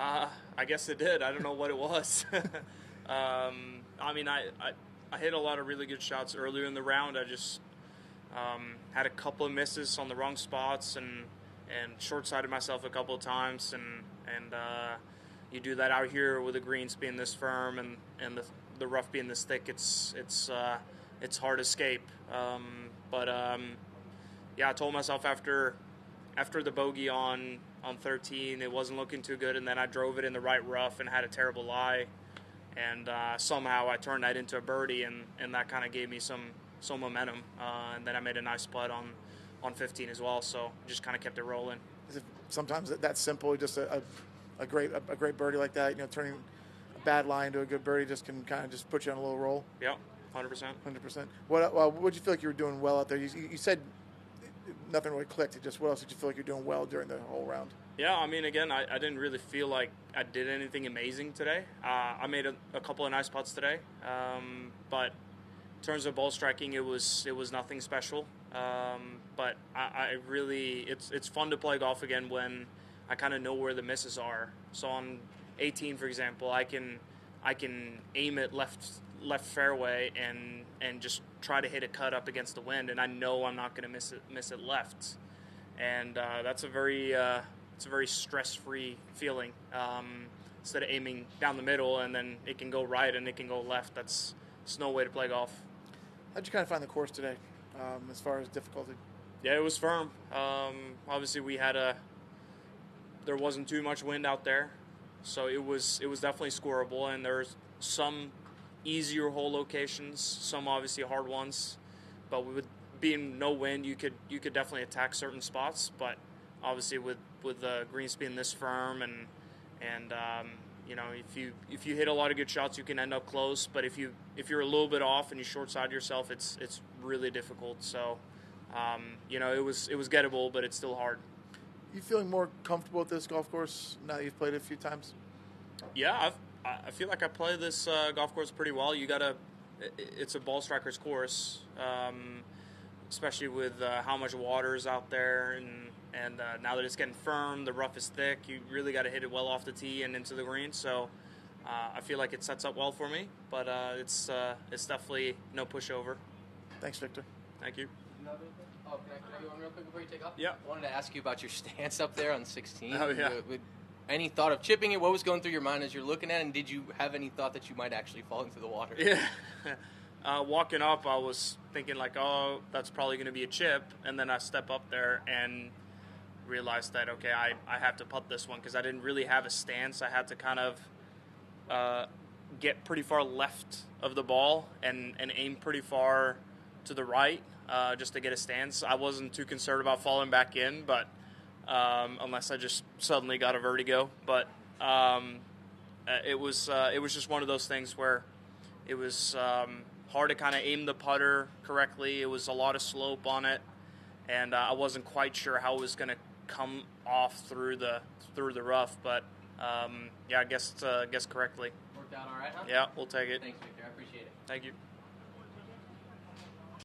I guess it did. I don't know what it was. I mean, I hit a lot of really good shots earlier in the round. I just had a couple of misses on the wrong spots and short-sided myself a couple of times. And you do that out here with the greens being this firm and the rough being this thick. It's hard to escape. Yeah, I told myself after the bogey on 13, it wasn't looking too good, and then I drove it in the right rough and had a terrible lie, and somehow I turned that into a birdie, and that kind of gave me some momentum, and then I made a nice putt on 15 as well, so just kind of kept it rolling. Is it sometimes that simple, just a great birdie like that, turning a bad lie into a good birdie just can kind of just put you on a little roll? Yep, 100%. 100%. What did you feel like you were doing well out there? You said nothing really clicked. Just what else did you feel like you're doing well during the whole round? Yeah, I mean, again, I didn't really feel like I did anything amazing today. I made a couple of nice putts today, but in terms of ball striking, it was nothing special. But I really, it's fun to play golf again when I kind of know where the misses are. So on 18, for example, I can aim it left fairway and just try to hit a cut up against the wind, and I know I'm not going to miss it left, and that's a very stress-free feeling. Instead of aiming down the middle and then it can go right and it can go left, it's no way to play golf. How'd you kind of find the course today, as far as difficulty? Yeah, it was firm. Obviously, there wasn't too much wind out there, so it was definitely scoreable, and there's some easier hole locations, some obviously hard ones, but with being no wind, you could definitely attack certain spots. But obviously with the greens being this firm and if you hit a lot of good shots, you can end up close. But if you're a little bit off and you short side yourself, it's really difficult. So it was gettable, but it's still hard. You feeling more comfortable with this golf course now that you've played it a few times? Yeah, I feel like I play this golf course pretty well. It's a ball striker's course, especially with how much water is out there, and now that it's getting firm, the rough is thick. You really got to hit it well off the tee and into the green. So I feel like it sets up well for me, but it's definitely no pushover. Thanks, Victor. Thank you. Can I go on real quick before you take off? Yeah. I wanted to ask you about your stance up there on 16. Oh, yeah. Any thought of chipping it? What was going through your mind as you're looking at it? And did you have any thought that you might actually fall into the water? Yeah. Walking up, I was thinking like, oh, that's probably going to be a chip. And then I step up there and realized that, okay, I have to putt this one because I didn't really have a stance. I had to kind of get pretty far left of the ball and aim pretty far to the right just to get a stance. I wasn't too concerned about falling back in, but unless I just suddenly got a vertigo. But it was just one of those things where it was hard to kind of aim the putter correctly. It was a lot of slope on it, and I wasn't quite sure how it was going to come off through the rough. But yeah, I guess correctly. Worked out all right, huh? Yeah, we'll take it. Thanks, Victor. I appreciate it. Thank you.